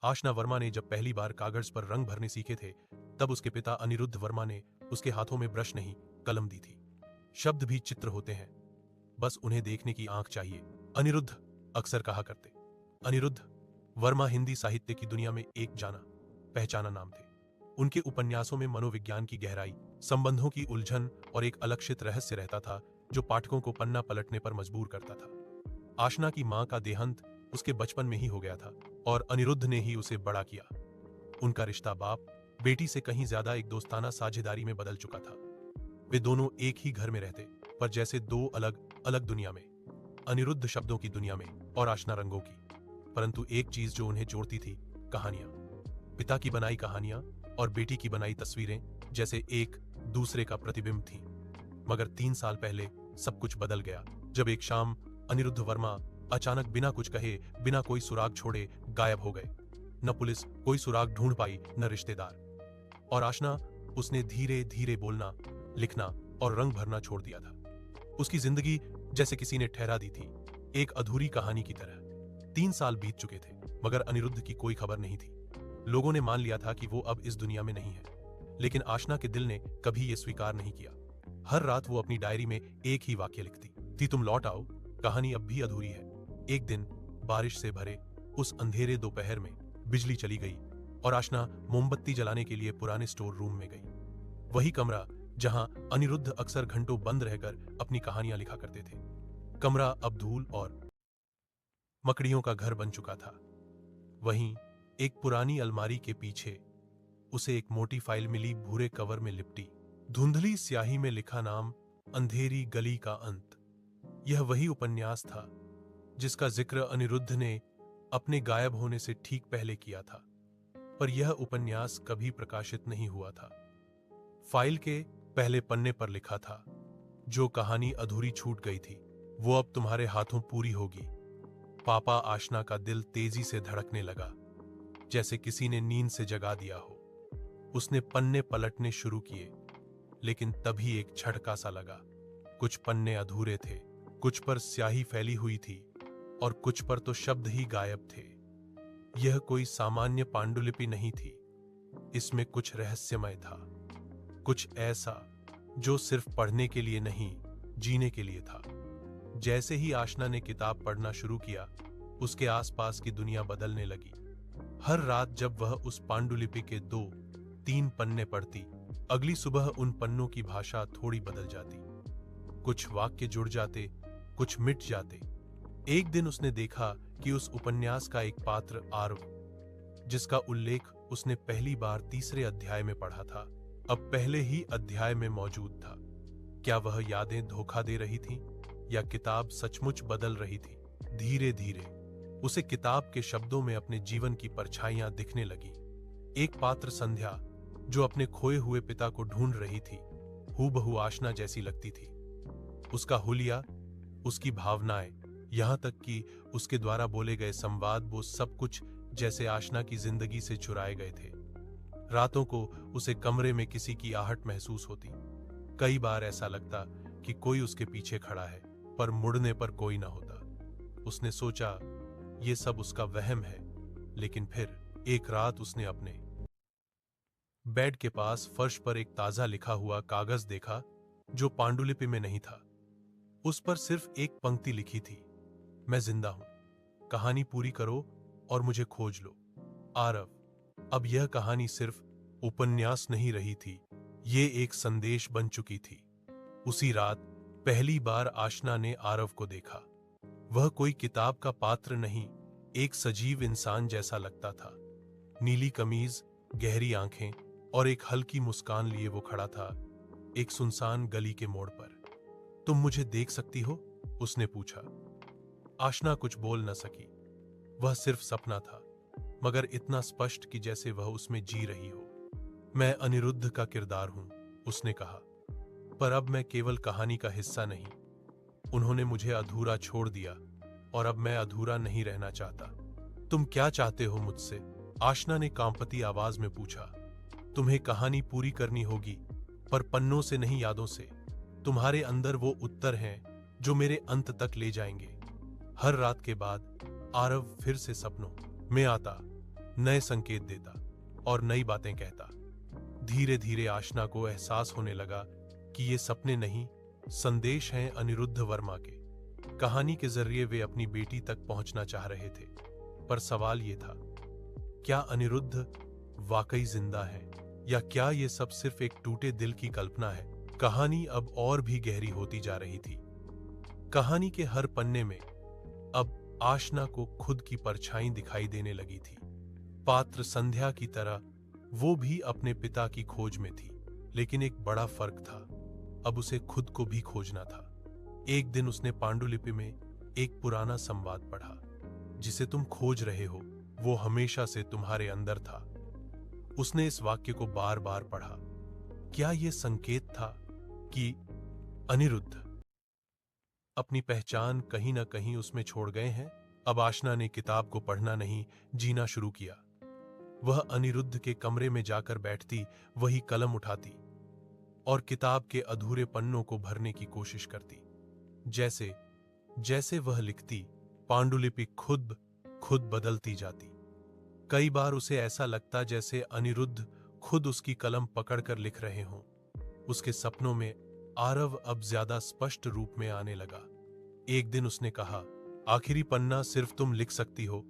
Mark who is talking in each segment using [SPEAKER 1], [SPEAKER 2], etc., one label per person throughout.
[SPEAKER 1] आशना वर्मा ने जब पहली बार कागज पर रंग भरने सीखे थे, तब उसके पिता अनिरुद्ध वर्मा ने उसके हाथों में ब्रश नहीं, कलम दी थी। शब्द भी चित्र होते हैं, बस उन्हें देखने की आंख चाहिए, अनिरुद्ध अक्सर कहा करते। अनिरुद्ध वर्मा हिंदी साहित्य की दुनिया में एक जाना पहचाना नाम थे। उनके उपन्यासों में मनोविज्ञान की गहराई, संबंधों की उलझन और एक अलक्षित रहस्य रहता था जो पाठकों को पन्ना पलटने पर मजबूर करता था। आशना की मां का देहांत उसके बचपन में ही हो गया था और अनिरुद्ध ने ही उसे बड़ा किया। उनका रिश्ता बाप बेटी से कहीं ज्यादा एक दोस्ताना साझेदारी में बदल चुका था। वे दोनों एक ही घर में रहते, पर जैसे दो अलग अलग दुनिया में। अनिरुद्ध शब्दों की दुनिया में और आशना रंगों की। परंतु एक चीज जो उन्हें जोड़ती थी, कहानियां। पिता की बनाई कहानियां और बेटी की बनाई तस्वीरें जैसे एक दूसरे का प्रतिबिंब थीं। मगर 3 साल पहले सब कुछ बदल गया जब एक शाम अनिरुद्ध वर्मा अचानक बिना कुछ कहे, बिना कोई सुराग छोड़े गायब हो गए। न पुलिस कोई सुराग ढूंढ पाई, न रिश्तेदार। और आशना, उसने धीरे धीरे बोलना, लिखना और रंग भरना छोड़ दिया था। उसकी जिंदगी जैसे किसी ने ठहरा दी थी, एक अधूरी कहानी की तरह। 3 साल बीत चुके थे, मगर अनिरुद्ध की कोई खबर नहीं थी। लोगों ने मान लिया था कि वो अब इस दुनिया में नहीं है, लेकिन आशना के दिल ने कभी ये स्वीकार नहीं किया। हर रात वो अपनी डायरी में एक ही वाक्य लिखती थी, तुम लौट आओ, कहानी अब भी अधूरी है। एक दिन बारिश से भरे उस अंधेरे दोपहर में बिजली चली गई और आशना मोमबत्ती जलाने के लिए पुराने स्टोर रूम में गई। वही कमरा जहां अनिरुद्ध अक्सर घंटों बंद रहकर अपनी कहानियां लिखा करते थे। कमरा अब धूल और मकड़ियों का घर बन चुका था। वहीं एक पुरानी अलमारी के पीछे उसे एक मोटी फाइल मिली, भूरे कवर में लिपटी, धुंधली स्याही में लिखा नाम, अंधेरी गली का अंत। यह वही उपन्यास था जिसका जिक्र अनिरुद्ध ने अपने गायब होने से ठीक पहले किया था, पर यह उपन्यास कभी प्रकाशित नहीं हुआ था। फाइल के पहले पन्ने पर लिखा था, जो कहानी अधूरी छूट गई थी वो अब तुम्हारे हाथों पूरी होगी। पापा आशना का दिल तेजी से धड़कने लगा, जैसे किसी ने नींद से जगा दिया हो। उसने पन्ने पलटने शुरू किए, लेकिन तभी एक झटका सा लगा। कुछ पन्ने अधूरे थे, कुछ पर स्याही फैली हुई थी और कुछ पर तो शब्द ही गायब थे। यह कोई सामान्य पांडुलिपि नहीं थी, इसमें कुछ रहस्यमय था, कुछ ऐसा जो सिर्फ पढ़ने के लिए नहीं, जीने के लिए था। जैसे ही आशना ने किताब पढ़ना शुरू किया, उसके आसपास की दुनिया बदलने लगी। हर रात जब वह उस पांडुलिपि के 2-3 पन्ने पढ़ती, अगली सुबह उन पन्नों की भाषा थोड़ी बदल जाती। कुछ वाक्य जुड़ जाते, कुछ मिट जाते। एक दिन उसने देखा कि उस उपन्यास का एक पात्र आरव, जिसका उल्लेख उसने पहली बार 3रे अध्याय में पढ़ा था, अब पहले ही अध्याय में मौजूद था। क्या वह यादें धोखा दे रही थीं, या किताब सचमुच बदल रही थी? धीरे धीरे उसे किताब के शब्दों में अपने जीवन की परछाइयां दिखने लगी। एक पात्र संध्या, जो अपने खोए हुए पिता को ढूंढ रही थी, हूबहू आशना जैसी लगती थी। उसका हुलिया, उसकी भावनाएं, यहां तक कि उसके द्वारा बोले गए संवाद, वो सब कुछ जैसे आशना की जिंदगी से चुराए गए थे। रातों को उसे कमरे में किसी की आहट महसूस होती। कई बार ऐसा लगता कि कोई उसके पीछे खड़ा है, पर मुड़ने पर कोई ना होता। उसने सोचा ये सब उसका वहम है, लेकिन फिर एक रात उसने अपने बेड के पास फर्श पर एक ताजा लिखा हुआ कागज देखा, जो पांडुलिपि में नहीं था। उस पर सिर्फ एक पंक्ति लिखी थी, मैं जिंदा हूं, कहानी पूरी करो और मुझे खोज लो, आरव। अब यह कहानी सिर्फ उपन्यास नहीं रही थी, ये एक संदेश बन चुकी थी। उसी रात पहली बार आशना ने आरव को देखा। वह कोई किताब का पात्र नहीं, एक सजीव इंसान जैसा लगता था। नीली कमीज, गहरी आंखें और एक हल्की मुस्कान लिए वो खड़ा था, एक सुनसान गली के मोड़ पर। तुम मुझे देख सकती हो? उसने पूछा। आशना कुछ बोल न सकी। वह सिर्फ सपना था, मगर इतना स्पष्ट कि जैसे वह उसमें जी रही हो। मैं अनिरुद्ध का किरदार हूं, उसने कहा, पर अब मैं केवल कहानी का हिस्सा नहीं। उन्होंने मुझे अधूरा छोड़ दिया और अब मैं अधूरा नहीं रहना चाहता। तुम क्या चाहते हो मुझसे? आशना ने कांपती आवाज में पूछा। तुम्हें कहानी पूरी करनी होगी, पर पन्नों से नहीं, यादों से। तुम्हारे अंदर वो उत्तर हैं जो मेरे अंत तक ले जाएंगे। हर रात के बाद आरव फिर से सपनों में आता, नए संकेत देता और नई बातें कहता। धीरे धीरे आशना को एहसास होने लगा कि ये सपने नहीं, संदेश हैं अनिरुद्ध वर्मा के। कहानी के जरिए वे अपनी बेटी तक पहुंचना चाह रहे थे, पर सवाल ये था, क्या अनिरुद्ध वाकई जिंदा है या क्या ये सब सिर्फ एक टूटे दिल की कल्पना है? कहानी अब और भी गहरी होती जा रही थी। कहानी के हर पन्ने में अब आशना को खुद की परछाई दिखाई देने लगी थी। पात्र संध्या की तरह वो भी अपने पिता की खोज में थी, लेकिन एक बड़ा फर्क था, अब उसे खुद को भी खोजना था। एक दिन उसने पांडुलिपि में एक पुराना संवाद पढ़ा, जिसे तुम खोज रहे हो वो हमेशा से तुम्हारे अंदर था। उसने इस वाक्य को बार बार पढ़ा। क्या यह संकेत था कि अनिरुद्ध अपनी पहचान कहीं ना कहीं उसमें छोड़ गए हैं? अब आशना ने किताब को पढ़ना नहीं, जीना शुरू किया। वह अनिरुद्ध के कमरे में जाकर बैठती, वही कलम उठाती और किताब के अधूरे पन्नों को भरने की कोशिश करती। जैसे जैसे वह लिखती, पांडुलिपि खुद बदलती जाती। कई बार उसे ऐसा लगता जैसे अनिरुद्ध खुद उसकी कलम पकड़कर लिख रहे हों। उसके सपनों में आरव अब ज्यादा स्पष्ट रूप में आने लगा। एक दिन उसने कहा, आखिरी पन्ना सिर्फ तुम लिख सकती हो,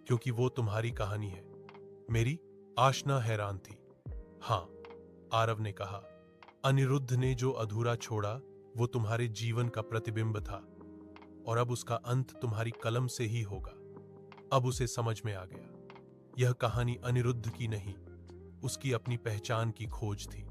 [SPEAKER 1] क्योंकि वो तुम्हारी कहानी है। मेरी? आशना हैरान थी। हां, आरव ने कहा, अनिरुद्ध ने जो अधूरा छोड़ा वो तुम्हारे जीवन का प्रतिबिंब था, और अब उसका अंत तुम्हारी कलम से ही होगा। अब उसे समझ में आ गया, यह कहानी अनिरुद्ध की नहीं, उसकी अपनी पहचान की खोज थी।